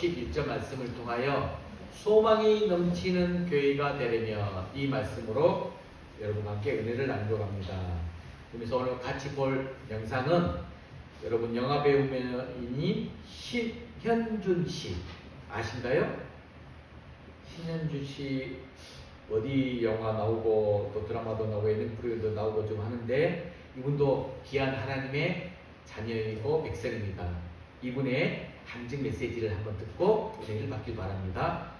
11절 말씀을 통하여 소망이 넘치는 교회가 되려면 이 말씀으로 여러분과 함께 은혜를 나누려고 합니다. 그래서 오늘 같이 볼 영상은 여러분 영화배우인인 신현준 씨 아신가요? 신현준 씨 어디 영화 나오고 또 드라마도 나오고 예능 프로그램도 나오고 좀 하는데 이분도 귀한 하나님의 자녀이고 백성입니다. 이분의 간증 메시지를 한번 듣고 은혜를 받길 바랍니다.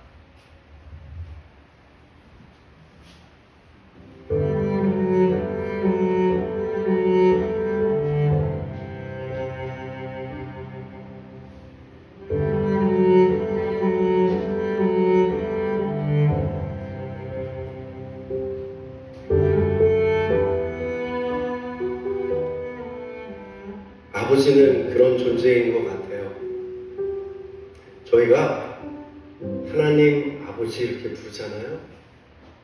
아버지는 그런 존재인 것 같아요. 저희가 하나님 아버지 이렇게 부르잖아요.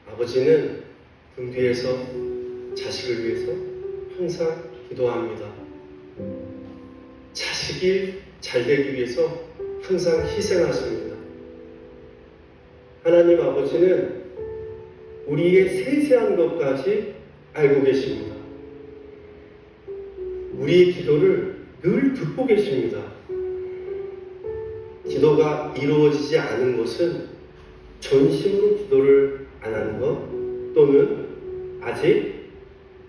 아버지는 등 뒤에서 자식을 위해서 항상 기도합니다. 자식이 잘 되기 위해서 항상 희생하십니다. 하나님 아버지는 우리의 세세한 것까지 알고 계십니다. 우리의 기도를 늘 듣고 계십니다. 기도가 이루어지지 않은 것은 전심으로 기도를 안 하는 것 또는 아직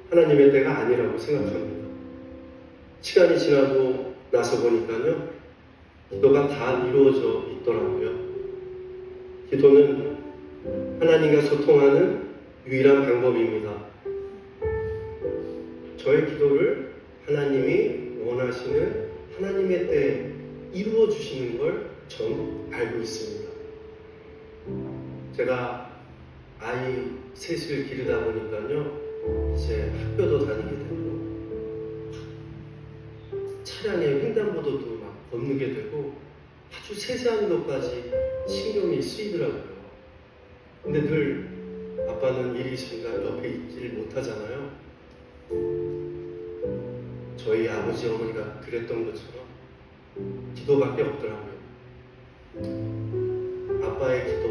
하나님의 때가 아니라고 생각합니다. 시간이 지나고 나서 보니까요, 기도가 다 이루어져 있더라고요. 기도는 하나님과 소통하는 유일한 방법입니다. 저의 기도를 하나님이 원하시는 하나님의 때에 이루어 주시는 걸 전 알고 있습니다. 제가 아이 셋을 기르다 보니까요, 이제 학교도 다니게 되고 차량에 횡단보도도 막 건너게 되고 아주 세세한 것까지 신경이 쓰이더라고요. 근데 늘 아빠는 일이 있으니까 옆에 있지를 못하잖아요. 저희 아버지 어머니가 그랬던 것처럼 기도밖에 없더라고요. 아빠의 기도,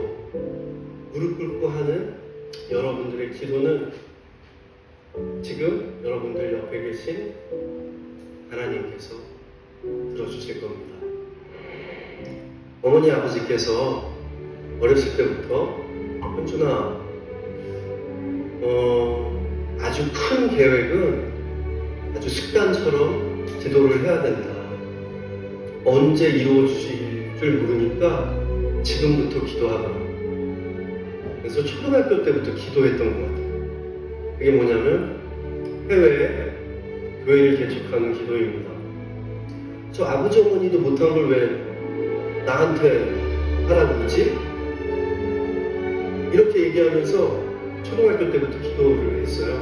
무릎 꿇고 하는 여러분들의 기도는 지금 여러분들 옆에 계신 하나님께서 들어주실 겁니다. 어머니 아버지께서 어렸을 때부터 현준아, 아주 큰 계획은 아주 습관처럼 기도를 해야 된다. 언제 이루어지실 줄 모르니까 지금부터 기도하라. 그래서 초등학교 때부터 기도했던 것 같아요. 그게 뭐냐면 해외에 교회를 개척하는 기도입니다. 저 아버지 어머니도 못한 걸 왜 나한테 하라고 그러지? 이렇게 얘기하면서 초등학교 때부터 기도를 했어요.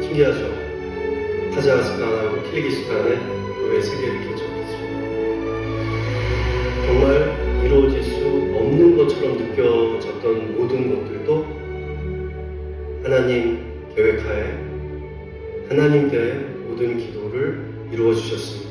신기하죠? 카자흐스탄하고 키르기스탄에 교회 3개를 개척했습니다. 정말 이루어질 수 없는 것처럼 느껴졌던 모든 것들도 하나님 계획하에 하나님께 모든 기도를 이루어 주셨습니다.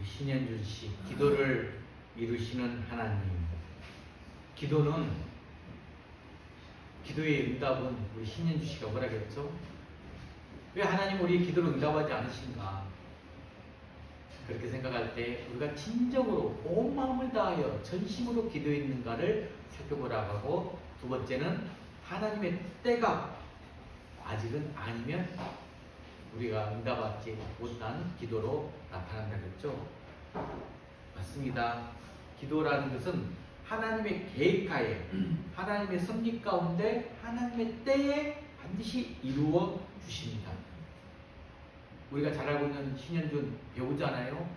신현준 씨, 기도를 이루시는 하나님. 기도는, 기도의 응답은 우리 신현준 씨가 뭐라 그랬죠? 왜 하나님 우리의 기도를 응답하지 않으신가? 그렇게 생각할 때 우리가 진정으로 온 마음을 다하여 전심으로 기도했는가를 살펴보라고 하고, 두 번째는 하나님의 때가 아직은 아니면 우리가 응답받지 못한 기도로 나타난다고 했죠. 맞습니다. 기도라는 것은 하나님의 계획하에, 하나님의 섭리 가운데, 하나님의 때에 반드시 이루어 주십니다. 우리가 잘 알고 있는 신현준 배우잖아요.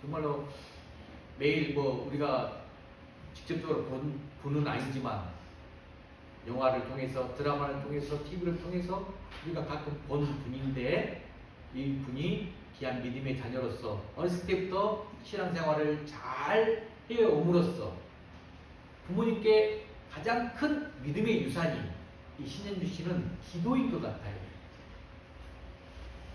정말로 매일 우리가 직접적으로 보는 아니지만 영화를 통해서, 드라마를 통해서, TV를 통해서 우리가 가끔 본 분인데, 이 분이 귀한 믿음의 자녀로서 어렸을 때부터 신앙생활을 잘 해옴으로써 부모님께 가장 큰 믿음의 유산이 이 신현주 씨는 기도인 것 같아요.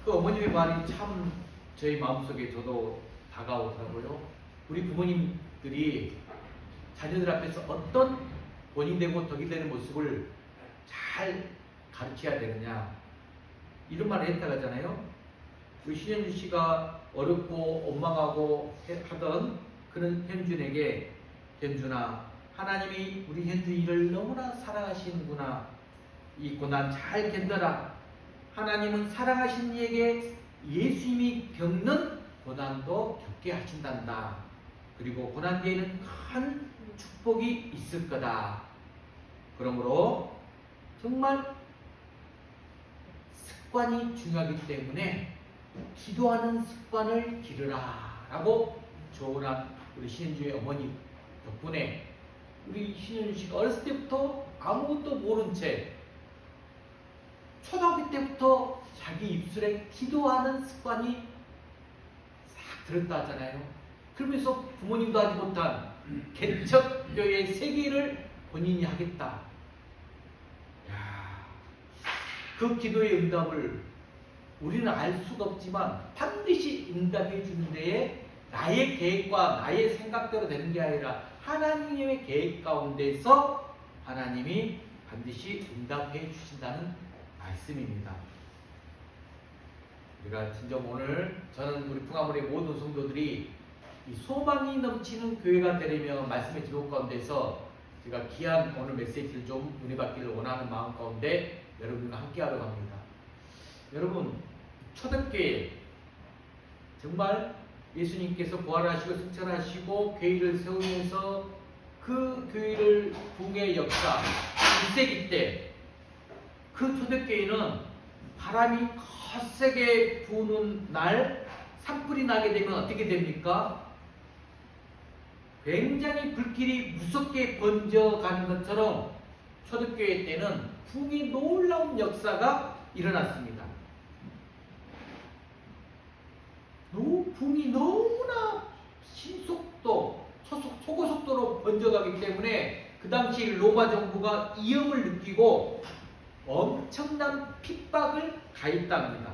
그 어머님의 말이 참 저희 마음속에 저도 다가오더라고요. 우리 부모님들이 자녀들 앞에서 어떤 본인 되고 덕이 되는 모습을 잘 가르쳐야 되느냐, 이런 말을 했다 하잖아요. 우리 신현주 씨가 어렵고 원망하고 하던 그런 현준에게, 현준아, 하나님이 우리 현준이를 너무나 사랑하시는구나. 이 고난 잘 견뎌라. 하나님은 사랑하신 이에게 예수님이 겪는 고난도 겪게 하신단다. 그리고 고난 뒤에는 큰 축복이 있을 거다. 그러므로 정말 습관이 중요하기 때문에 기도하는 습관을 기르라 라고 조언한 우리 신현주의 어머니 덕분에 우리 신현주 씨가 어렸을 때부터 아무것도 모른 채 초등학교 때부터 자기 입술에 기도하는 습관이 싹 들었다 하잖아요. 그러면서 부모님도 하지 못한 개척교회 세계를 본인이 하겠다. 야, 그 기도의 응답을 우리는 알 수가 없지만 반드시 응답해 주는 데에 나의 계획과 나의 생각대로 되는 게 아니라 하나님의 계획 가운데서 하나님이 반드시 응답해 주신다는 말씀입니다. 우리가 진정 오늘 저는 우리 풍화문의 모든 성도들이 이 소망이 넘치는 교회가 되려면 말씀의 제목 가운데서 제가 귀한 오늘 메시지를 좀 은혜 받기를 원하는 마음 가운데 여러분과 함께 하러 갑니다. 여러분, 초대교회 정말 예수님께서 부활하시고 승천하시고 교회를 세우면서 그 교회를 붕의 역사 1세기 때 그 초대교회는 바람이 거세게 부는 날 산불이 나게 되면 어떻게 됩니까? 굉장히 불길이 무섭게 번져가는 것처럼 초대교회 때는 붕이 놀라운 역사가 일어났습니다. 붕이 너무나 신속도, 초고속도로 번져가기 때문에 그 당시 로마 정부가 위험을 느끼고 엄청난 핍박을 가했답니다.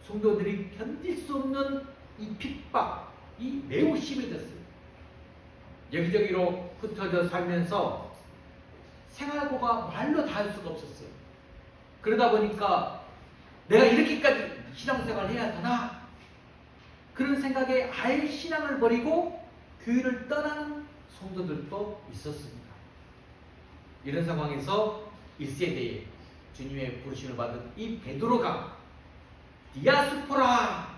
성도들이 견딜 수 없는 이 핍박이 매우 심해졌어요. 여기저기로 흩어져 살면서 생활고가 말로 다 할 수가 없었어요. 그러다 보니까 내가 이렇게까지 신앙생활을 해야 되나? 그런 생각에 아예 신앙을 버리고 교회를 떠나는 성도들도 있었습니다. 이런 상황에서 1세대에 주님의 부르심을 받은 이 베드로가 디아스포라,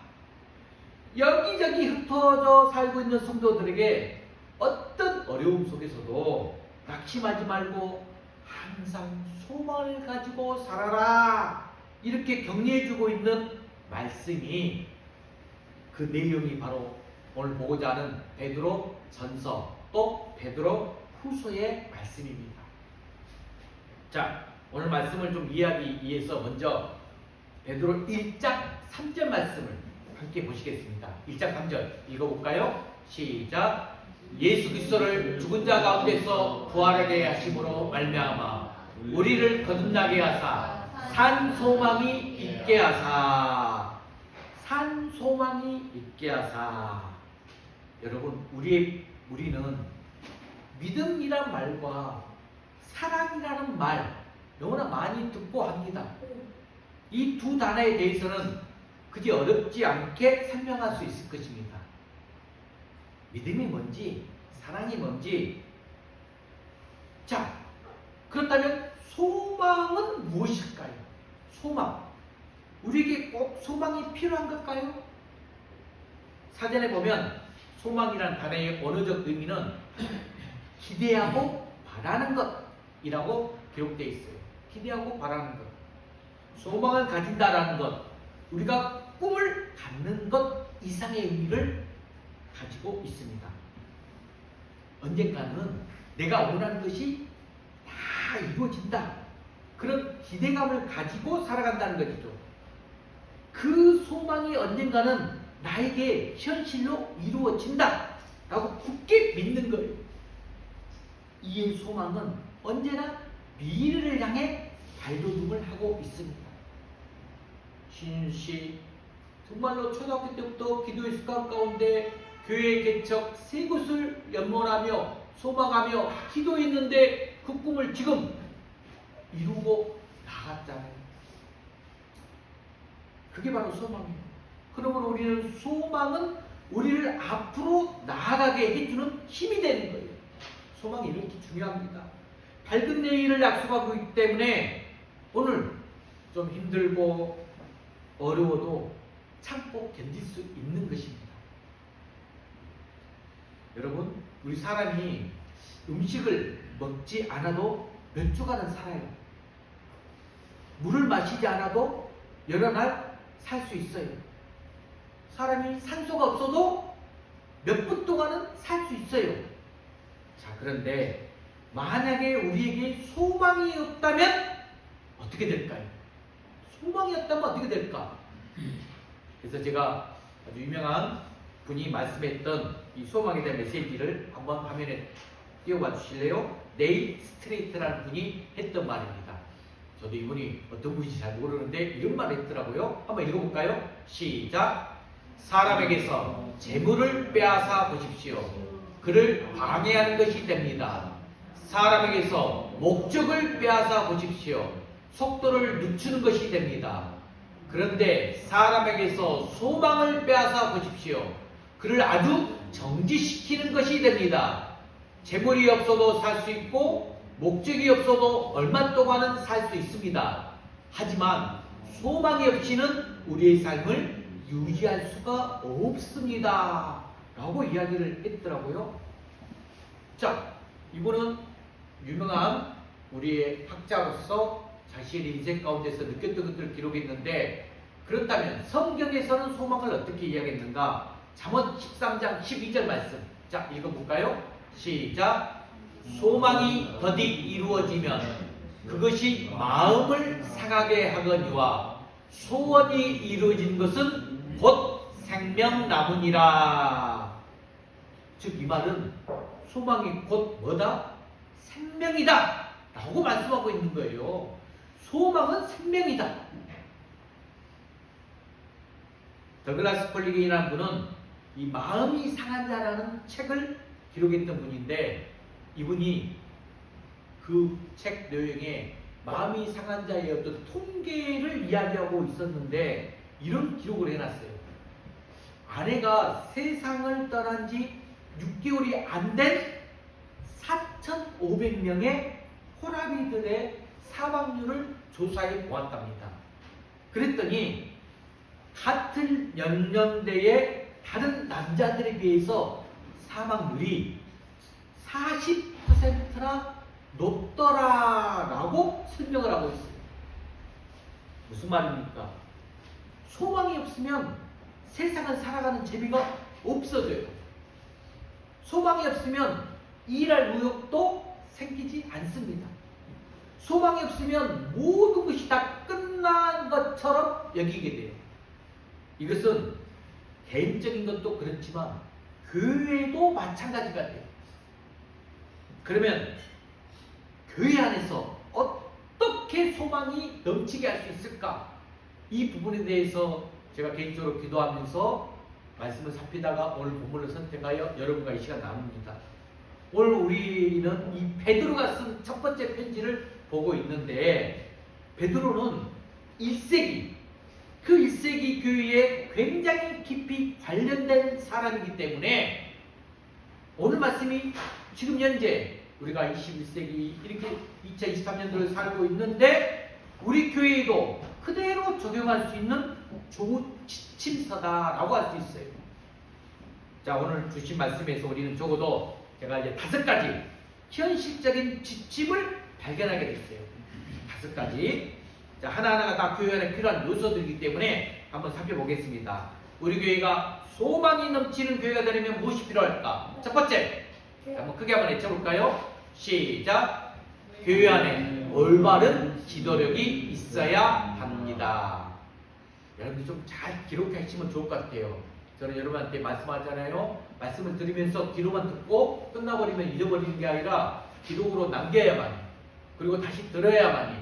여기저기 흩어져 살고 있는 성도들에게 어떤 어려움 속에서도 낙심하지 말고 항상 소망을 가지고 살아라, 이렇게 격려해주고 있는 말씀이, 그 내용이 바로 오늘 보고자 하는 베드로 전서 또 베드로 후서의 말씀입니다. 자, 오늘 말씀을 좀 이해하기 위해서 먼저 베드로 1장 3절 말씀을 함께 보시겠습니다. 1장 3절 읽어볼까요? 시작. 예수 그리스도를 죽은 자 가운데서 부활하게 하심으로 말미암아 우리를 거듭나게 하사 산 소망이 있게 하사, 산 소망이 있게 하사. 여러분, 우리는 믿음이란 말과 사랑이라는 말 너무나 많이 듣고 합니다. 이 두 단어에 대해서는 그지 어렵지 않게 설명할 수 있을 것입니다. 믿음이 뭔지, 사랑이 뭔지. 자, 그렇다면 소망은 무엇일까요? 소망. 우리에게 꼭 소망이 필요한 걸까요? 사전에 보면 소망이란 단어의 언어적 의미는 기대하고 바라는 것이라고 기록되어 있어요. 기대하고 바라는 것. 소망을 가진다라는 것, 우리가 꿈을 갖는 것 이상의 의미를 가지고 있습니다. 언젠가는 내가 원하는 것이 다 이루어진다. 그런 기대감을 가지고 살아간다는 것이죠. 그 소망이 언젠가는 나에게 현실로 이루어진다 라고 굳게 믿는 거예요. 이 소망은 언제나 미래를 향해 발돋움을 하고 있습니다. 신씨 정말로 초등학교 때부터 기도의 습관 가운데 교회 개척 3곳을 연모하며 소망하며 기도했는데 그 꿈을 지금 이루고 나갔잖아요. 그게 바로 소망이에요. 그러므로 우리는 소망은 우리를 앞으로 나아가게 해주는 힘이 되는 거예요. 소망이 이렇게 중요합니다. 밝은 내일을 약속하고 있기 때문에 오늘 좀 힘들고 어려워도 참고 견딜 수 있는 것입니다. 여러분, 우리 사람이 음식을 먹지 않아도 몇 주간은 살아요. 물을 마시지 않아도 여러 날 살 수 있어요. 사람이 산소가 없어도 몇 분 동안은 살 수 있어요. 자, 그런데 만약에 우리에게 소망이 없다면 어떻게 될까요? 소망이 없다면 어떻게 될까? 그래서 제가 아주 유명한 분이 말씀했던 이 소망에 대한 메시지를 한번 화면에 띄워봐 주실래요? 네일 스트레이트라는 분이 했던 말입니다. 저도 이분이 어떤 분인지 잘 모르는데 이런 말을 했더라고요. 한번 읽어볼까요? 시작! 사람에게서 재물을 빼앗아 보십시오. 그를 방해하는 것이 됩니다. 사람에게서 목적을 빼앗아 보십시오. 속도를 늦추는 것이 됩니다. 그런데 사람에게서 소망을 빼앗아 보십시오. 그를 아주 정지시키는 것이 됩니다. 재물이 없어도 살 수 있고 목적이 없어도 얼마 동안은 살 수 있습니다. 하지만 소망이 없이는 우리의 삶을 유지할 수가 없습니다. 라고 이야기를 했더라고요. 자, 이분은 유명한 우리의 학자로서 자신의 인생 가운데서 느꼈던 것들을 기록했는데, 그렇다면 성경에서는 소망을 어떻게 이야기했는가? 잠언 13장 12절 말씀. 자, 읽어볼까요? 시작! 소망이 더디 이루어지면 그것이 마음을 상하게 하거니와 소원이 이루어진 것은 곧 생명나무니라. 즉, 이 말은 소망이 곧 뭐다? 생명이다 라고 말씀하고 있는 거예요. 소망은 생명이다. 더글라스 폴리겐이라는 분은 이 마음이 상한 자라는 책을 기록했던 분인데, 이분이 그 책 내용에 마음이 상한 자의 어떤 통계를 이야기하고 있었는데 이런 기록을 해놨어요. 아내가 세상을 떠난 지 6개월이 안 된 4,500명의 호라비들의 사망률을 조사해 보았답니다. 그랬더니 같은 연령대의 다른 남자들에 비해서 사망률이 40%나 높더라라고 설명을 하고 있어요. 무슨 말입니까? 소망이 없으면 세상을 살아가는 재미가 없어져요. 소망이 없으면 일할 의욕도 생기지 않습니다. 소망이 없으면 모든 것이 다 끝난 것처럼 여기게 돼요. 이것은 개인적인 것도 그렇지만 교회도 마찬가지가 돼요. 그러면 교회 안에서 어떻게 소망이 넘치게 할 수 있을까? 이 부분에 대해서 제가 개인적으로 기도하면서 말씀을 살피다가 오늘 본문을 선택하여 여러분과 이 시간 나눕니다. 오늘 우리는 이 베드로가 쓴 첫 번째 편지를 보고 있는데, 베드로는 1세기, 그 1세기 교회에 굉장히 깊이 관련된 사람이기 때문에 오늘 말씀이 지금 현재 우리가 21세기 이렇게 2023년도를 살고 있는데 우리 교회에도 그대로 적용할 수 있는 좋은 지침서다라고 할 수 있어요. 자, 오늘 주신 말씀에서 우리는 적어도 제가 이제 5가지 현실적인 지침을 발견하게 됐어요. 5가지. 자, 하나하나가 다 교회 안에 필요한 요소들이기 때문에 한번 살펴보겠습니다. 우리 교회가 소망이 넘치는 교회가 되려면 무엇이 필요할까? 첫 번째, 한번 크게 한번 외쳐볼까요? 시작! 교회 안에 올바른 지도력이 있어야 합니다. 여러분들 좀 잘 기록하시면 좋을 것 같아요. 저는 여러분한테 말씀하잖아요. 말씀을 들으면서 귀로만 듣고 끝나버리면 잊어버리는 게 아니라 기록으로 남겨야만, 그리고 다시 들어야만이,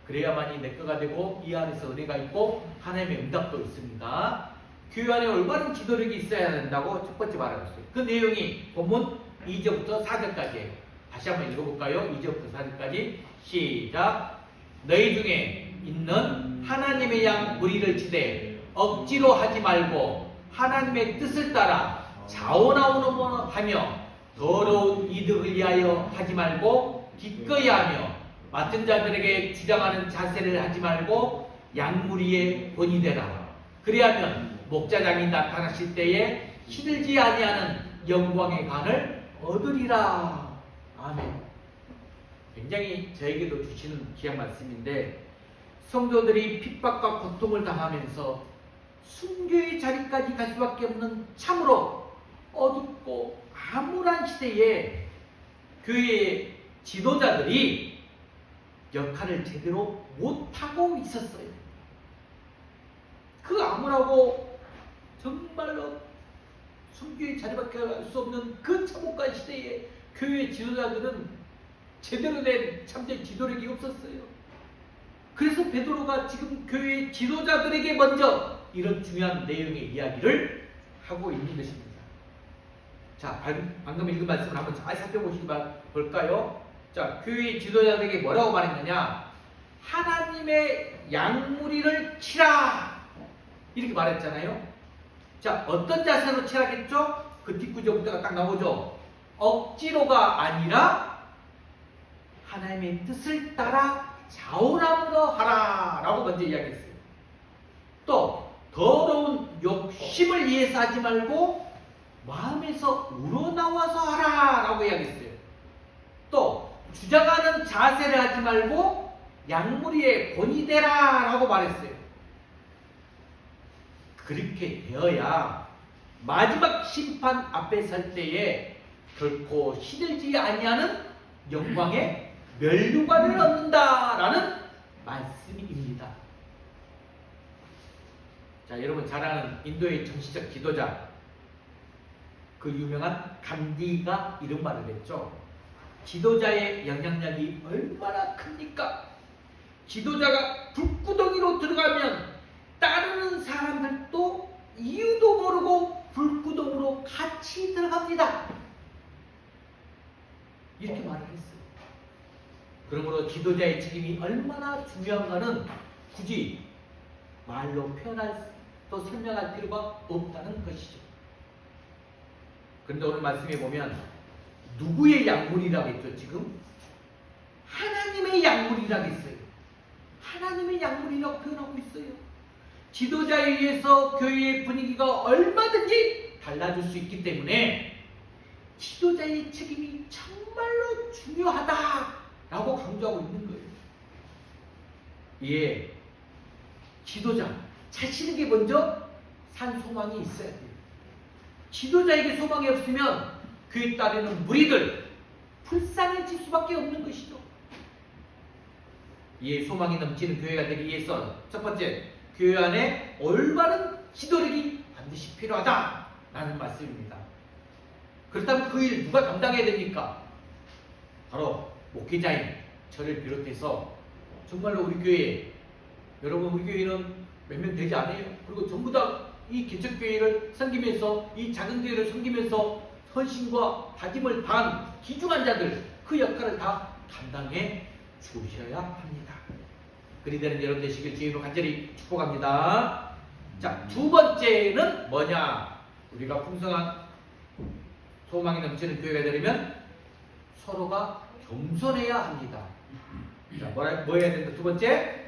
그래야만이 내 거가 되고 이 안에서 은혜가 있고 하나님의 응답도 있습니다. 교회 안에 올바른 지도력이 있어야 된다고 첫 번째 말하고 있어요. 그 내용이 본문 2절부터 4절까지예요. 다시 한번 읽어볼까요? 2절부터 4절까지 시작! 너희 중에 있는 하나님의 양 무리를 치되 억지로 하지 말고 하나님의 뜻을 따라 자원하며 더러운 이득을 위하여 하지 말고 기꺼이 하며 맡은 자들에게 주장하는 자세를 하지 말고 양무리의 본이 되라. 그리하면 목자장이 나타나실 때에 시들지 아니하는 영광의 관을 얻으리라. 아멘. 굉장히 저에게도 주시는 귀한 말씀인데, 성도들이 핍박과 고통을 당하면서 순교의 자리까지 갈 수밖에 없는 참으로 어둡고 암울한 시대에 교회의 지도자들이 역할을 제대로 못하고 있었어요. 그 암울하고 정말로 순교의 자리밖에 갈 수 없는 그 참혹한 시대에 교회 지도자들은 제대로 된 참된 지도력이 없었어요. 그래서 베드로가 지금 교회 지도자들에게 먼저 이런 중요한 내용의 이야기를 하고 있는 것입니다. 자, 방금 읽은 말씀을 한번 잘 살펴보시기 볼까요? 자, 교회 지도자들에게 뭐라고 말했느냐? 하나님의 양무리를 치라! 이렇게 말했잖아요. 자, 어떤 자세로 치라겠죠? 그 뒷구절부터가 딱 나오죠. 억지로가 아니라 하나님의 뜻을 따라 자원함으로 하라 라고 먼저 이야기했어요. 또 더러운 욕심을 위해서 하지 말고 마음에서 우러나와서 하라 라고 이야기했어요. 또 주장하는 자세를 하지 말고 양무리의 본이 되라 라고 말했어요. 그렇게 되어야 마지막 심판 앞에 설 때에 결코 시들지 아니하는 영광의 멸류관을 얻는다라는 말씀입니다. 자, 여러분 잘 아는 인도의 정치적 지도자, 그 유명한 간디가 이런 말을 했죠. 지도자의 영향력이 얼마나 큽니까? 지도자가 불구덩이로 들어가면 따르는 사람들도 이유도 모르고 불구덩이로 같이 들어갑니다. 이렇게 말을 했어요. 그러므로 지도자의 책임이 얼마나 중요한가는 굳이 말로 표현할 또 설명할 필요가 없다는 것이죠. 그런데 오늘 말씀에 보면 누구의 약물이라고 했죠? 지금 하나님의 약물이라고 했어요. 하나님의 약물이라고 표현하고 있어요. 지도자에 의해서 교회의 분위기가 얼마든지 달라질 수 있기 때문에 지도자의 책임이 정말로 중요하다라고 강조하고 있는 거예요. 예, 지도자 자신에게 먼저 산 소망이 있어야 돼요. 지도자에게 소망이 없으면 그에 따르는 무리들 불쌍해질 수밖에 없는 것이죠. 이 소망이 넘치는 교회가 되기 위해서 첫 번째, 교회 안에 올바른 지도력이 반드시 필요하다라는 말씀입니다. 그렇다면 그 일 누가 담당해야 됩니까? 바로 목회자인 저를 비롯해서 정말로 우리 교회, 여러분 우리 교회는 몇 명 되지 않아요. 그리고 전부 다 이 개척교회를 섬기면서 이 작은 교회를 섬기면서 헌신과 다짐을 다한 귀중한 자들, 그 역할을 다 감당해 주셔야 합니다. 그리 되는 여러분 되시길 주님으로 간절히 축복합니다. 자, 두 번째는 뭐냐? 우리가 풍성한 소망이 넘치는 교회가 되려면 서로가 겸손해야 합니다. 자, 뭐 해야 된다? 두 번째,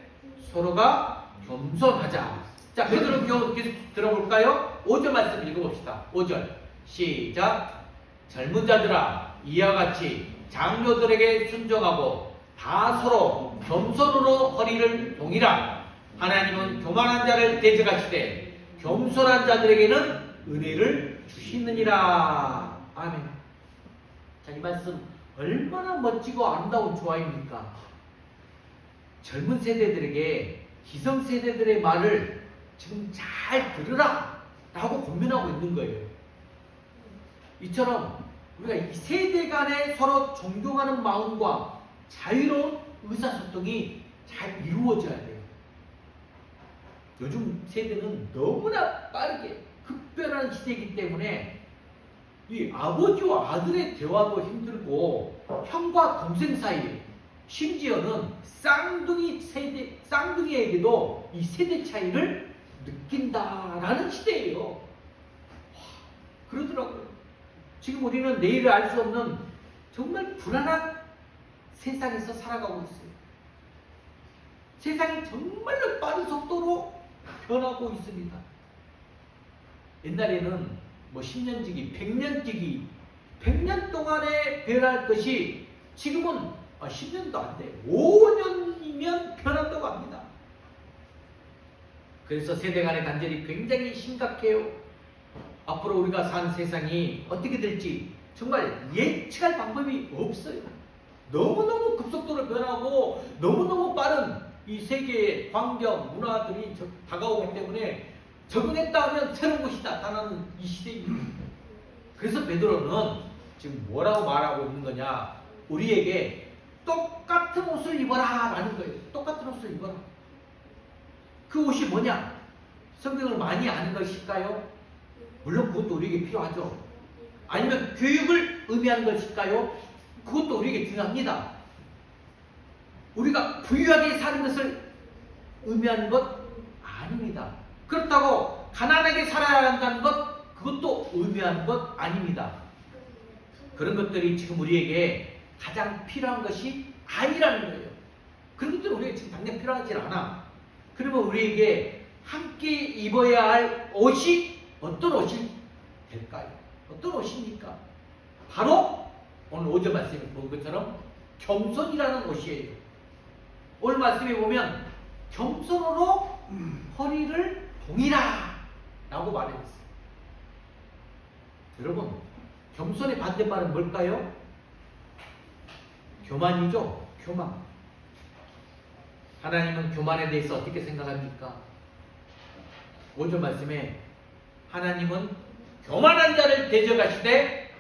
서로가 겸손하자. 자, 베드로 계속 들어볼까요? 5절 말씀 읽어봅시다. 5절. 시작. 젊은 자들아, 이와 같이 장로들에게 순종하고 다 서로 겸손으로 허리를 동이라. 하나님은 교만한 자를 대적하시되 겸손한 자들에게는 은혜를 주시느니라. 아멘. 자, 이 말씀 얼마나 멋지고 아름다운 조화입니까? 젊은 세대들에게 기성세대들의 말을 지금 잘 들으라 라고 권면하고 있는 거예요. 이처럼 우리가 이 세대 간에 서로 존경하는 마음과 자유로운 의사소통이 잘 이루어져야 돼요. 요즘 세대는 너무나 빠르게 급변하는 시대이기 때문에 이 아버지와 아들의 대화도 힘들고 형과 동생 사이, 심지어는 쌍둥이에게도 이 세대 차이를 느낀다라는 시대예요. 그러더라고요. 지금 우리는 내일을 알 수 없는 정말 불안한 세상에서 살아가고 있어요. 세상이 정말로 빠른 속도로 변하고 있습니다. 옛날에는 뭐 10년지기, 100년지기, 100년 동안에 변할 것이 지금은 10년도 안 돼. 5년이면 변한다고 합니다. 그래서 세대 간의 단절이 굉장히 심각해요. 앞으로 우리가 사는 세상이 어떻게 될지 정말 예측할 방법이 없어요. 너무너무 급속도로 변하고 너무너무 빠른 이 세계의 환경, 문화들이 다가오기 때문에 적응했다 하면 새로운 것이 나타나는 이 시대입니다. 그래서 베드로는 지금 뭐라고 말하고 있는 거냐? 우리에게 똑같은 옷을 입어라 라는 거예요. 똑같은 옷을 입어라. 그 옷이 뭐냐? 성경을 많이 아는 것일까요? 물론 그것도 우리에게 필요하죠. 아니면 교육을 의미하는 것일까요? 그것도 우리에게 중요합니다. 우리가 부유하게 사는 것을 의미하는 것 아닙니다. 그렇다고 가난하게 살아야 한다는 것, 그것도 의미하는 것 아닙니다. 그런 것들이 지금 우리에게 가장 필요한 것이 아니라는 거예요. 그런 것들은 우리에게 지금 당장 필요하지 않아. 그러면 우리에게 함께 입어야 할 옷이 어떤 옷이 될까요? 어떤 옷입니까? 바로 오늘 5절 말씀에 본 것처럼 겸손이라는 옷이에요. 오늘 말씀에 보면 겸손으로 허리를 동이라 라고 말했어요. 여러분, 겸손의 반대말은 뭘까요? 교만이죠. 교만. 하나님은 교만에 대해서 어떻게 생각합니까? 5절 말씀에 하나님은 교만한 자를 대적하시되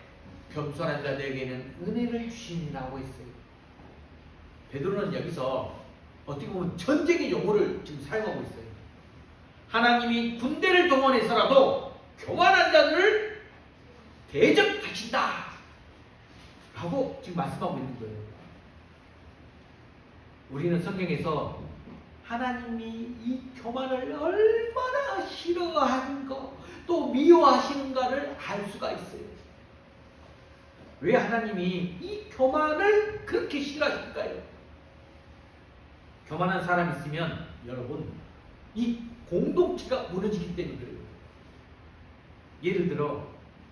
겸손한 자들에게는 은혜를 주시니라고 했어요. 베드로는 여기서 어떻게 보면 전쟁의 용어를 지금 사용하고 있어요. 하나님이 군대를 동원해서라도 교만한 자들을 대적하신다 라고 지금 말씀하고 있는 거예요. 우리는 성경에서 하나님이 이 교만을 얼마나 싫어하는가 또 미워하시는가를 알 수가 있어요. 왜 하나님이 이 교만을 그렇게 싫어하실까요? 교만한 사람이 있으면 여러분 이 공동체가 무너지기 때문에 그래요. 예를 들어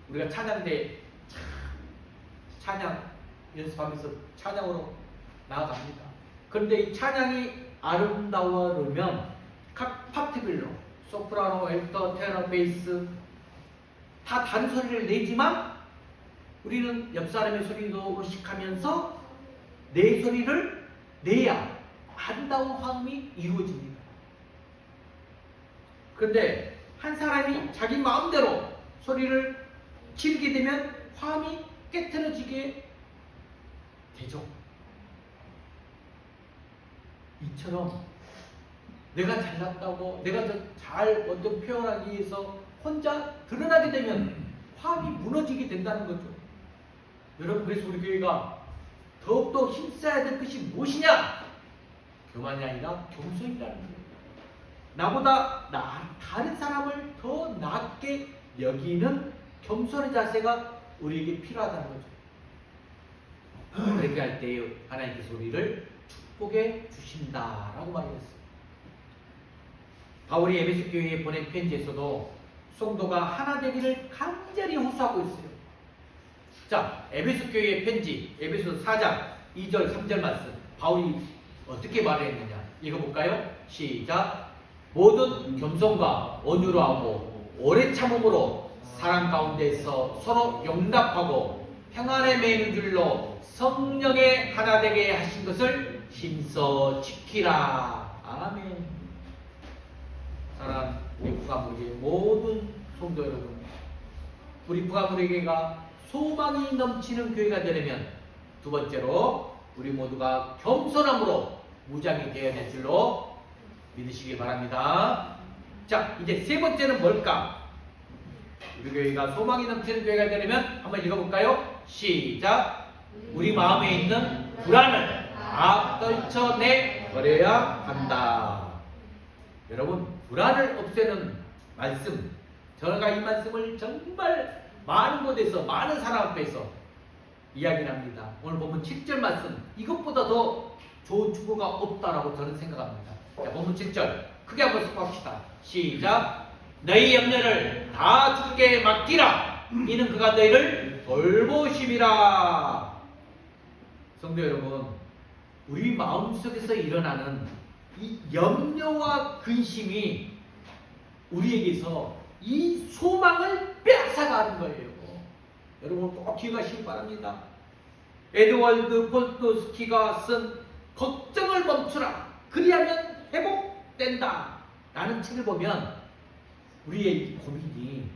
우리가 찬양대 찬양 연습하면서 찬양으로 나아갑니다. 그런데 이 찬양이 아름다워르면 각 파트별로 소프라노, 엘터, 테너, 베이스 다 다른 소리를 내지만 우리는 옆 사람의 소리도 의식하면서 내 소리를 내야 아름다운 화음이 이루어집니다. 그런데 한 사람이 자기 마음대로 소리를 지르게 되면 화음이 깨트려지게 되죠. 이처럼 내가 잘났다고 내가 더 잘 어떤 표현하기 위해서 혼자 드러나게 되면 화합이 무너지게 된다는 거죠. 여러분, 그래서 우리 교회가 더욱더 힘써야 될 것이 무엇이냐? 교만이 아니라 겸손이라는 거예요. 나보다 다른 사람을 더 낮게 여기는 겸손의 자세가 우리에게 필요하다는 거죠. 그렇게 할 때 하나님께서 우리를 축복해 주신다라고 말했어요. 바울이 에베소 교회에 보낸 편지에서도 성도가 하나 되기를 간절히 호소하고 있어요. 자, 에베소 교회의 편지, 에베소 4장 2절 3절 말씀, 바울이 어떻게 말했느냐 읽어볼까요? 시작. 모든 겸손과 온유로 하고 오래 참음으로 사랑 가운데서 서로 용납하고 평안에 매이는 줄로 성령의 하나 되게 하신 것을 힘써 지키라. 아멘. 사랑하는 우리 부가무리교회 모든 성도 여러분, 우리 부가무리교회가 소망이 넘치는 교회가 되려면 두 번째로 우리 모두가 겸손함으로 무장이 되어야 될 줄로 믿으시기 바랍니다. 자, 이제 세 번째는 뭘까? 우리 교회가 소망이 넘치는 교회가 되려면 한번 읽어볼까요? 시작. 우리 마음에 있는 불안을 다 떨쳐내 버려야 한다. 여러분, 불안을 없애는 말씀, 저가 이 말씀을 정말 많은 곳에서, 많은 사람 앞에서 이야기를 합니다. 오늘 보면 7절 말씀, 이것보다 더 좋은 축구가 없다라고 저는 생각합니다. 자, 본문 7절 크게 한번 속합시다. 시작. 너희 염려를 다 주께 맡기라. 이는 그가 너희를 돌보심이라. 성도 여러분, 우리 마음속에서 일어나는 이 염려와 근심이 우리에게서 이 소망을 빼앗아가는 거예요. 여러분 꼭 기억하시기 바랍니다. 에드워드 폴토스키가 쓴 걱정을 멈추라, 그리하면 회복된다 라는 책을 보면 우리의 고민이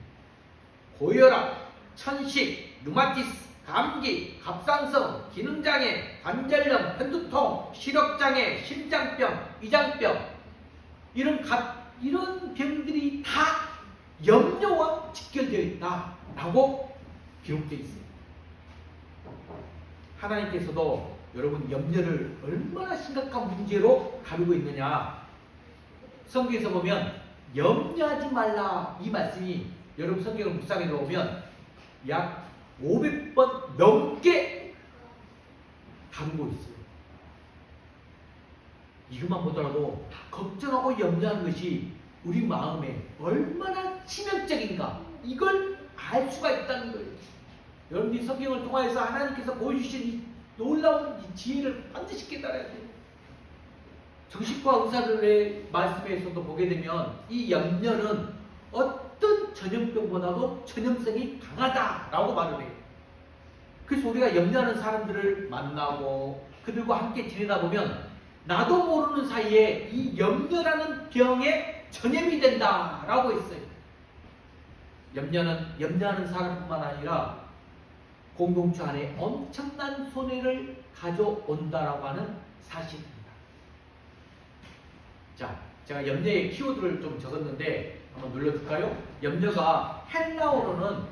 고혈압, 천식, 루마티스, 감기, 갑상선, 기능장애, 관절염, 편두통, 시력장애, 심장병, 위장병, 이런 병들이 다 염려와 직결되어 있다라고 기록되어 있습니다. 하나님께서도 여러분 염려를 얼마나 심각한 문제로 다루고 있느냐, 성경에서 보면 염려하지 말라 이 말씀이 여러분 성경을 묵상해 놓으면 약 500번 넘게 다루고 있어요. 이것만 보더라도 걱정하고 염려하는 것이 우리 마음에 얼마나 치명적인가, 이걸 알 수가 있다는 거예요. 여러분이 성경을 통해서 하나님께서 보여주신 이 놀라운 이 지혜를 반드시 깨달아야 돼요. 정신과 의사들의 말씀에서도 보게 되면 이 염려는 어떤 전염병보다도 전염성이 강하다라고 말을 해요. 그래서 우리가 염려하는 사람들을 만나고 그들과 함께 지내다 보면 나도 모르는 사이에 이 염려라는 병에 전염이 된다라고 했어요. 염려는 염려하는 사람뿐만 아니라 공동체 안에 엄청난 손해를 가져온다라고 하는 사실입니다. 자, 제가 염려의 키워드를 좀 적었는데 한번 눌러줄까요? 염려가 헬라어로는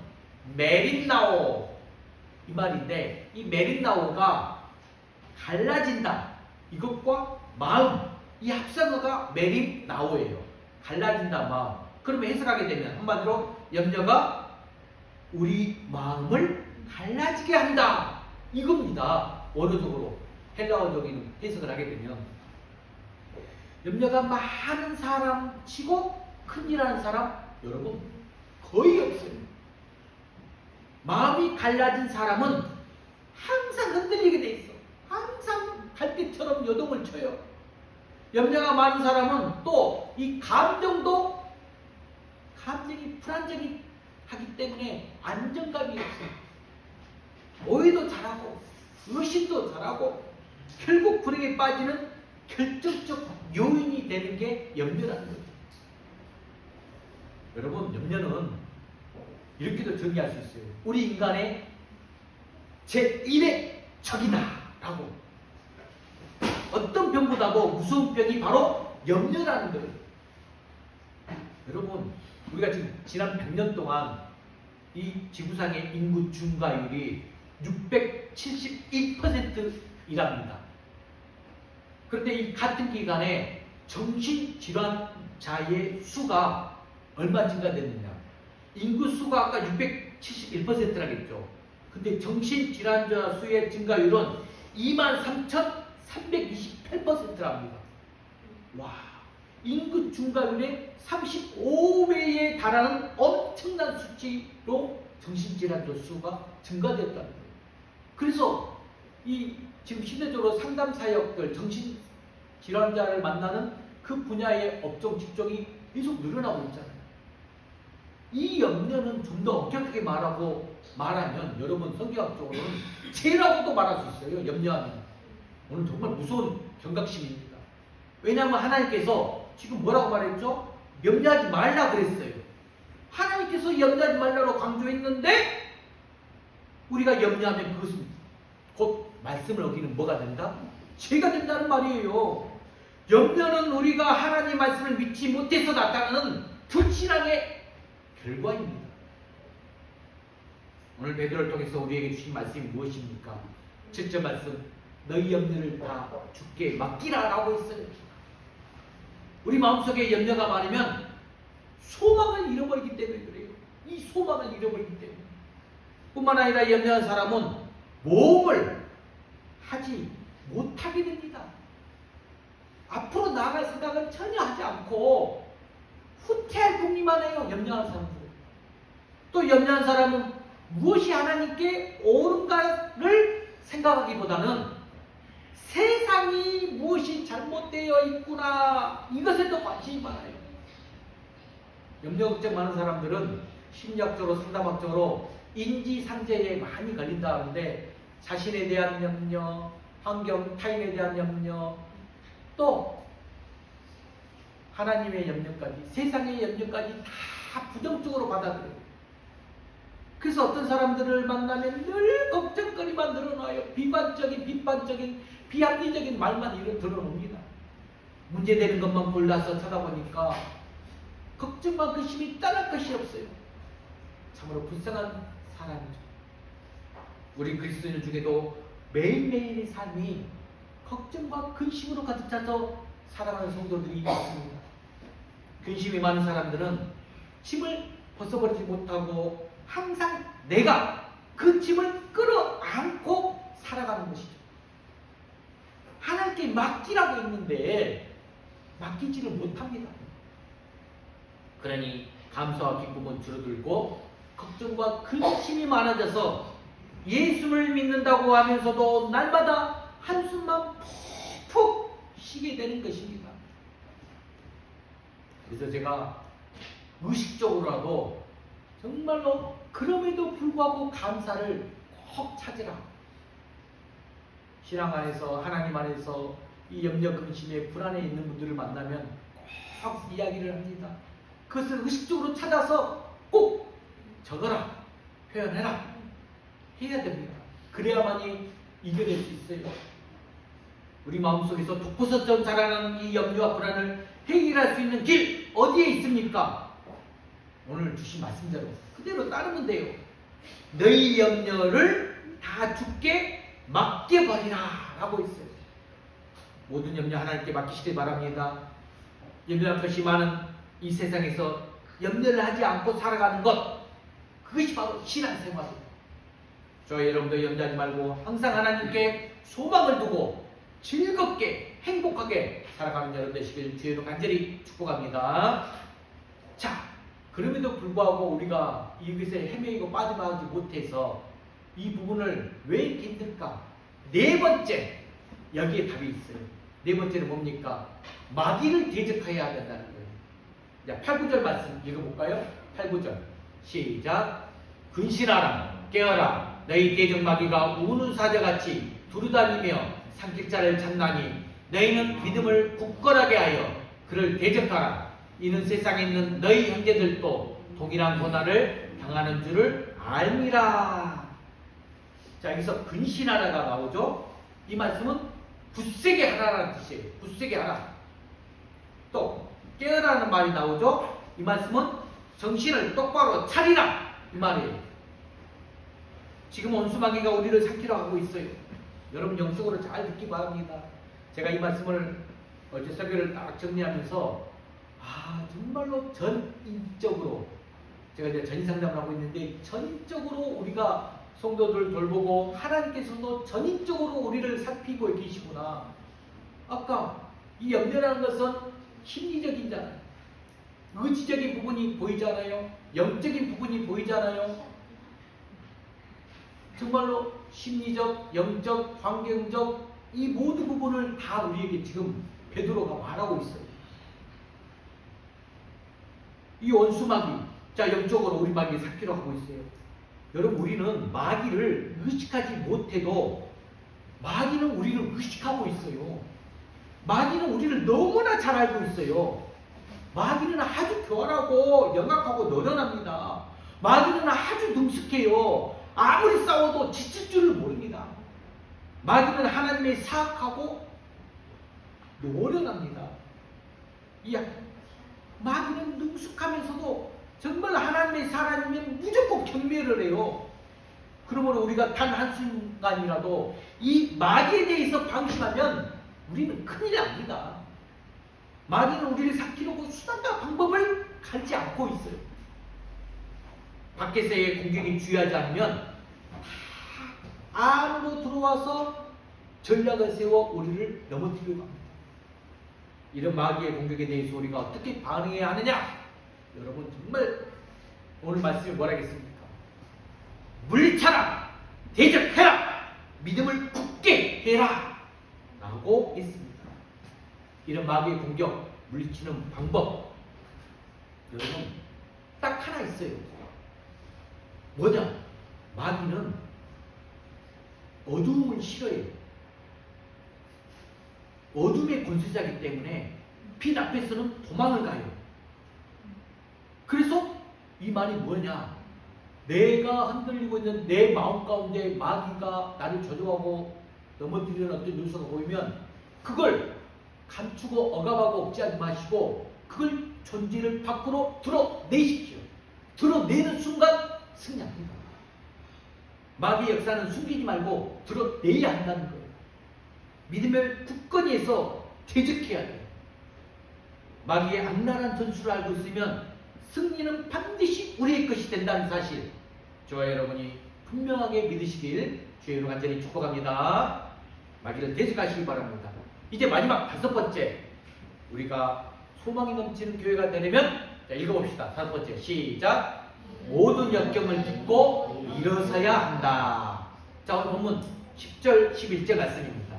메린나오 이 말인데, 이 메린나오가 갈라진다, 이것과 마음, 이 합성어가 메린나오예요. 갈라진다, 마음. 그러면 해석하게 되면 한마디로 염려가 우리 마음을 갈라지게 한다, 이겁니다. 원어적으로 헬라어적인 해석을 하게 되면 염려가 많은 사람 치고 큰일 하는 사람 여러분 거의 없어요. 마음이 갈라진 사람은 항상 흔들리게 돼 있어. 항상 갈대처럼 요동을 쳐요. 염려가 많은 사람은 또 이 감정이 불안정이 하기 때문에 안정감이 없어요. 오해도 잘하고 의심도 잘하고 결국 불행에 빠지는 결정적 요인이 되는 게 염려라는 거예요. 여러분, 염려는 이렇게도 정의할 수 있어요. 우리 인간의 제1의 적이다 라고. 어떤 병보다도 무서운 병이 바로 염려라는 거예요. 여러분, 우리가 지금 지난 100년 동안 이 지구상의 인구 증가율이 671%이랍니다. 그런데 이 같은 기간에 정신질환자의 수가 얼마 증가됐느냐? 인구 수가 아까 671%라겠죠. 근데 정신질환자 수의 증가율은 23,328%랍니다. 와, 인구 증가율의 35배에 달하는 엄청난 엄청난 수치로 정신질환자 수가 증가됐다는 거예요. 그래서 이 지금 시대적으로 상담 사역들, 정신질환자를 만나는 그 분야의 업종, 직종이 계속 늘어나고 있잖아요. 이 염려는 좀 더 엄격하게 말하면 여러분 성경학적으로는 죄라고도 말할 수 있어요. 염려하면. 오늘 정말 무서운 경각심입니다. 왜냐하면 하나님께서 지금 뭐라고 말했죠? 염려하지 말라 그랬어요. 하나님께서 염려하지 말라고 강조했는데 우리가 염려하면 그것은 곧 말씀을 어기는 뭐가 된다? 죄가 된다는 말이에요. 염려는 우리가 하나님 말씀을 믿지 못해서 나타나는 불신앙의 결과입니다. 오늘 베드로를 통해서 우리에게 주신 말씀이 무엇입니까? 7절 말씀, 너희 염려를 다 주께 맡기라 라고 했어요. 우리 마음속에 염려가 많으면 소망을 잃어버리기 때문에 그래요. 이 소망을 잃어버리기 때문에. 뿐만 아니라 염려한 사람은 모험을 하지 못하게 됩니다. 앞으로 나아갈 생각을 전혀 하지 않고 후퇴할 궁리만 해요. 염려한 사람들은. 또 염려한 사람은 무엇이 하나님께 옳은가를 생각하기보다는 세상이 무엇이 잘못되어 있구나 이것에 더 관심이 많아요. 염려 걱정 많은 사람들은 심리학적으로 상담학적으로 인지상재에 많이 걸린다 하는데 자신에 대한 염려, 환경, 타인에 대한 염려, 또 하나님의 염려까지, 세상의 염려까지 다 부정적으로 받아들여요. 그래서 어떤 사람들을 만나면 늘 걱정거리만 늘어나요. 비판적인, 비합리적인 말만 드러놉니다. 문제되는 것만 골라서 찾아보니까 걱정과 근심이 따를 것이 없어요. 참으로 불쌍한 사람이죠. 우리 그리스도인 중에도 매일매일의 삶이 걱정과 근심으로 가득 차서 살아가는 성도들이 있습니다. 근심이 많은 사람들은 짐을 벗어버리지 못하고 항상 내가 그 짐을 끌어안고 살아가는 것이죠. 하나님께 맡기라고 했는데 맡기지를 못합니다. 그러니 감사와 기쁨은 줄어들고 걱정과 근심이 많아져서 예수를 믿는다고 하면서도 날마다 한숨만 푹푹 쉬게 되는 것입니다. 그래서 제가 의식적으로라도 정말로 그럼에도 불구하고 감사를 꼭 찾으라. 신앙 안에서 하나님 안에서 이 염려 근심에 불안해 있는 분들을 만나면 꼭 이야기를 합니다. 그것을 의식적으로 찾아서 꼭 적어라, 표현해라, 해야 됩니다. 그래야만이 이겨낼 수 있어요. 우리 마음속에서 독버섯처럼 자라는 이 염려와 불안을 해결할 수 있는 길 어디에 있습니까? 오늘 주신 말씀대로 그대로 따르면 돼요. 너희 염려를 다 주께 맡겨버리라 라고 했어요. 모든 염려 하나님께 맡기시길 바랍니다. 염려할 것이 많은 이 세상에서 염려를 하지 않고 살아가는 것, 그것이 바로 신앙생활입니다. 저 여러분도 염려하지 말고 항상 하나님께 소망을 두고 즐겁게 행복하게 살아가는 여러분 되시길 주의로 간절히 축복합니다. 자, 그럼에도 불구하고 우리가 이것에 헤매이고 빠져나가지 못해서 이 부분을 왜 이렇게 힘들까? 네 번째, 여기에 답이 있어요. 네 번째는 뭡니까? 마귀를 대적해야 된다는 거예요. 자, 8, 9절 말씀 읽어볼까요? 8, 9절 시작. 근신하라, 깨어라. 너희 대적 마귀가 우는 사자같이 두루다니며 삼킬 자를 찾나니 너희는 믿음을 굳건하게 하여 그를 대적하라. 이는 세상에 있는 너희 형제들도 동일한 고난을 당하는 줄을 알미라. 자, 여기서 근신하라가 나오죠. 이 말씀은 굳세게 하라라는 뜻이에요. 굳세게 하라. 또 깨어라는 말이 나오죠. 이 말씀은 정신을 똑바로 차리라 이 말이에요. 지금 원수마귀가 우리를 삼키려 하고 있어요. 여러분 영적으로 잘 듣기 바랍니다. 제가 이 말씀을 어제 설교를 딱 정리하면서 정말로 전인적으로 제가 이제 전인상담을 하고 있는데 전적으로 우리가 성도들 돌보고 하나님께서도 전인적으로 우리를 살피고 계시구나. 아까 이 염려라는 것은 심리적이잖아요. 의지적인 부분이 보이잖아요. 영적인 부분이 보이잖아요. 정말로 심리적, 영적, 환경적 이 모든 부분을 다 우리에게 지금 베드로가 말하고 있어요. 이 원수 마귀, 자 영적으로 우리 마귀 삭기로 하고 있어요. 여러분 우리는 마귀를 의식하지 못해도 마귀는 우리를 의식하고 있어요. 마귀는 우리를 너무나 잘 알고 있어요. 마귀는 아주 교활하고 영악하고 노련합니다. 마귀는 아주 능숙해요. 아무리 싸워도 지칠 줄을 모릅니다. 마귀는 하나님의 사악하고 노련합니다. 마귀는 능숙하면서도 정말 하나님의 사람이면 무조건 경멸을 해요. 그러므로 우리가 단 한순간이라도 이 마귀에 대해서 방심하면 우리는 큰일 납니다. 마귀는 우리를 삭히려고 수단과 방법을 갈지 않고 있어요. 밖에서의 공격이 주의하지 않으면 안으로 들어와서 전략을 세워 우리를 넘어뜨리려고 합니다. 이런 마귀의 공격에 대해서 우리가 어떻게 반응해야 하느냐? 여러분 정말 오늘 말씀이 뭐라 하겠습니까? 물리쳐라! 대적해라! 믿음을 굳게 해라! 라고 했습니다. 이런 마귀의 공격, 물리치는 방법 여러분 딱 하나 있어요. 뭐냐? 마귀는 어두움을 싫어해요. 어둠의 권세자이기 때문에 빛 앞에서는 도망을 가요. 그래서 이 말이 뭐냐? 내가 흔들리고 있는 내 마음 가운데 마귀가 나를 저주하고 넘어뜨리는 어떤 요소가 보이면 그걸 감추고 억압하고 억제하지 마시고 그걸 존재를 밖으로 드러내십시오. 드러내는 순간 승리합니다. 마귀의 역사는 숨기지 말고 드러내야 한다는 거예요. 믿음을 굳건히 해서 대적해야 돼요. 마귀의 악랄한 전술을 알고 있으면 승리는 반드시 우리의 것이 된다는 사실 저와 여러분이 분명하게 믿으시길 주의 이름으로 간절히 축복합니다. 마귀를 대적하시기 바랍니다. 이제 마지막 5번째 우리가 소망이 넘치는 교회가 되려면 자, 읽어봅시다. 5번째 시작. 모든 역경을 딛고 일어서야 한다. 자 오늘 본문 10절 11절 말씀입니다.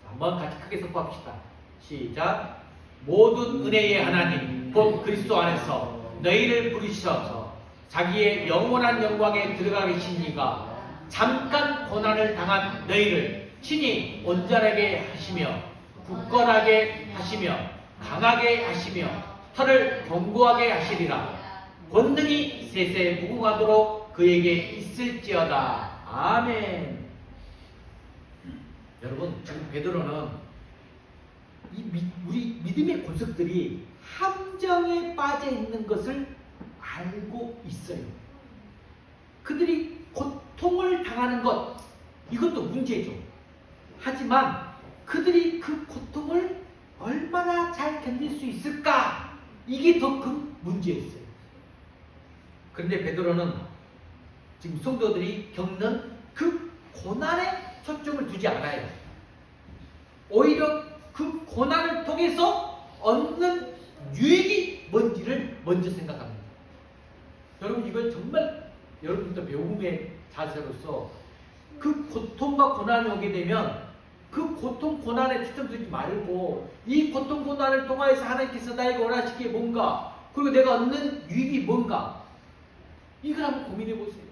자, 한번 같이 크게 선포합시다. 시작. 모든 은혜의 하나님 곧 그리스도 안에서 너희를 부르셔서 자기의 영원한 영광에 들어가 계신 이가 잠깐 고난을 당한 너희를 친히 온전하게 하시며 굳건하게 하시며 강하게 하시며 털을 견고하게 하시리라. 권능이 세세 무궁하도록 그에게 있을지어다. 아멘. 여러분 지금 베드로는 우리 믿음의 권속들이 함정에 빠져 있는 것을 알고 있어요. 그들이 고통을 당하는 것 이것도 문제죠. 하지만 그들이 그 고통을 얼마나 잘 견딜 수 있을까? 이게 더 큰 문제였어요. 그런데 베드로는 지금 성도들이 겪는 그 고난에 초점을 두지 않아요. 오히려 그 고난을 통해서 얻는 유익이 뭔지를 먼저 생각합니다. 여러분 이걸 정말 여러분부터 배움의 자세로서 그 고통과 고난이 오게 되면 그 고통 고난에 초점두지 말고 이 고통 고난을 통하여서 하나님께서 나에게 원하시기에 뭔가 그리고 내가 얻는 유익이 뭔가 이걸 한번 고민해 보세요.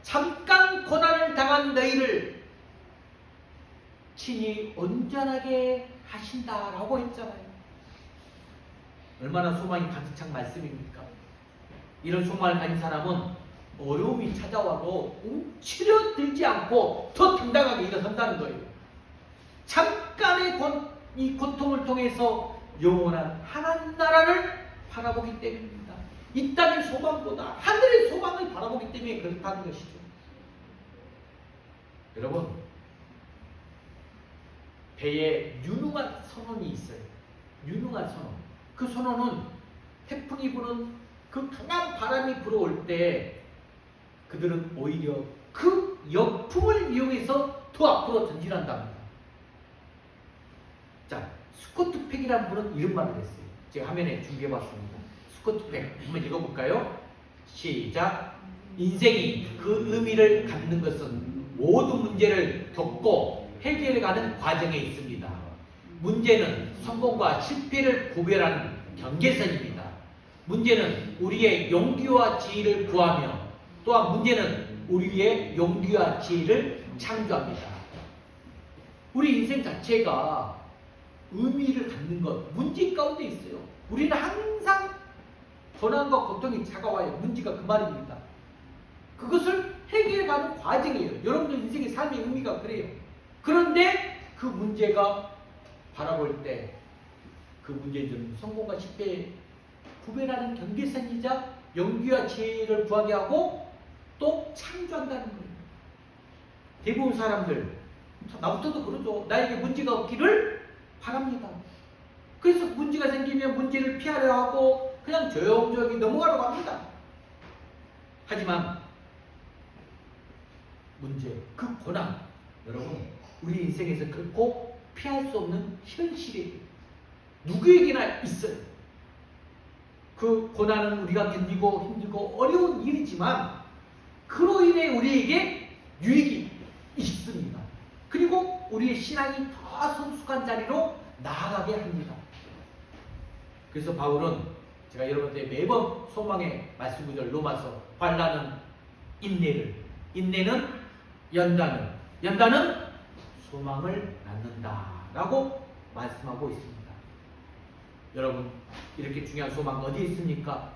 잠깐 고난을 당한 너희를 친히 온전하게 하신다라고 했잖아요. 얼마나 소망이 가득 찬 말씀입니까? 이런 소망을 가진 사람은 어려움이 찾아와도 움츠려들지 않고 더 당당하게 일어선다는 거예요. 잠깐의 이 고통을 통해서 영원한 하나님 나라를 바라보기 때문입니다. 이 땅의 소망보다 하늘의 소망을 바라보기 때문에 그렇다는 것이죠. 여러분 배에 유능한 선원이 있어요. 유능한 선원. 그 선원은 태풍이 부는 그 강한 바람이 불어올 때 그들은 오히려 그 역풍을 이용해서 더 앞으로 전진한답니다. 자, 스코트 팩이라는 분은 이런 말을 했어요. 제가 화면에 준비해봤습니다. 스코트백 한번 읽어볼까요? 시작. 인생이 그 의미를 갖는 것은 모든 문제를 겪고 해결해가는 과정에 있습니다. 문제는 성공과 실패를 구별하는 경계선입니다. 문제는 우리의 용기와 지혜를 구하며 또한 문제는 우리의 용기와 지혜를 창조합니다. 우리 인생 자체가 의미를 갖는 것, 문제 가운데 있어요. 우리는 항상 고난과 고통이 다가와요. 문제가 그 말입니다. 그것을 해결해가는 과정이에요. 여러분들 인생의 삶의 의미가 그래요. 그런데 그 문제가 바라볼 때 그 문제는 성공과 실패의 구별하는 경계선이자 용기와 지혜를 구하게 하고 또 창조한다는 거예요. 대부분 사람들, 나부터도 그러죠. 나에게 문제가 없기를 바랍니다. 그래서 문제가 생기면 문제를 피하려 하고 그냥 조용조용히 넘어가려고 합니다. 하지만 문제, 그 고난, 여러분 우리 인생에서 결코 피할 수 없는 현실이에요. 누구에게나 있어요. 그 고난은 우리가 견디고 힘들고 어려운 일이지만 그로 인해 우리에게 유익이 있습니다. 그리고 우리의 신앙이 더 성숙한 자리로 나아가게 합니다. 그래서 바울은 제가 여러분한테 매번 소망의 말씀 구절 로마서 환난은 인내를, 인내는 연단을, 연단은 소망을 낳는다 라고 말씀하고 있습니다. 여러분 이렇게 중요한 소망 어디에 있습니까?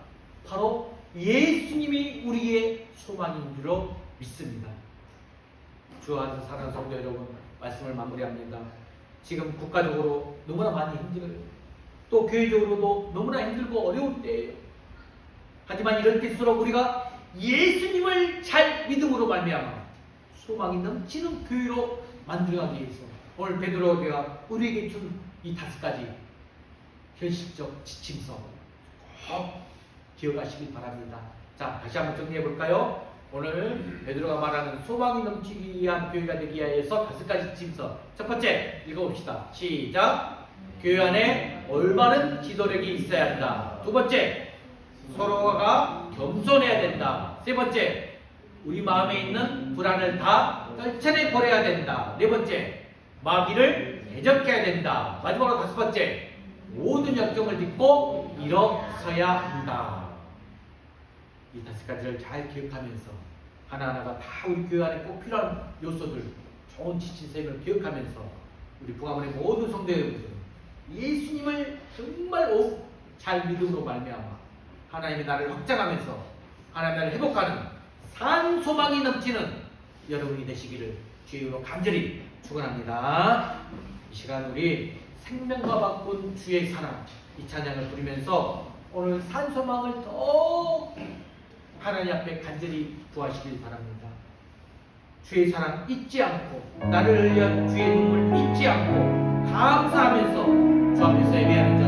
바로 예수님이 우리의 소망인 줄로 믿습니다. 주 안에서 사랑하는 성도 여러분, 말씀을 마무리합니다. 지금 국가적으로 너무나 많이 힘들어요. 또 교회적으로도 너무나 힘들고 어려울 때예요. 하지만 이럴 때일수록 우리가 예수님을 잘 믿음으로 말미암아 소망이 넘치는 교회로 만들어가기 위해서 오늘 베드로가 우리에게 준 이 5가지 현실적 지침서 꼭 기억하시길 바랍니다. 자, 다시 한번 정리해 볼까요? 오늘 베드로가 말하는 소망이 넘치기 위한 교회가 되기 위해서 5가지 지침서. 첫 번째 읽어봅시다. 시작. 교회 안에 올바른 지도력이 있어야 한다. 두 번째, 서로가 겸손해야 된다. 세 번째, 우리 마음에 있는 불안을 다 떨쳐내 버려야 된다. 네 번째, 마귀를 대적해야 된다. 마지막으로 5번째, 모든 역경을 딛고 일어서야 한다. 이 5가지를 잘 기억하면서 하나하나가 다 우리 교회 안에 꼭 필요한 요소들, 좋은 지침을 기억하면서 우리 부가문의 모든 성도 여러분들 예수님을 정말 잘 믿음으로 말미암아 하나님의 나를 확장하면서 하나님의 나를 회복하는 산 소망이 넘치는 여러분이 되시기를 주의로 간절히 축원합니다. 이 시간 우리 생명과 바꾼 주의 사랑 이 찬양을 부르면서 오늘 산 소망을 더 하나님 앞에 간절히 구하시길 바랍니다. 주의 사랑 잊지 않고 나를 위한 주의 눈물 잊지 않고 감사하면서 주 앞에서 예배하는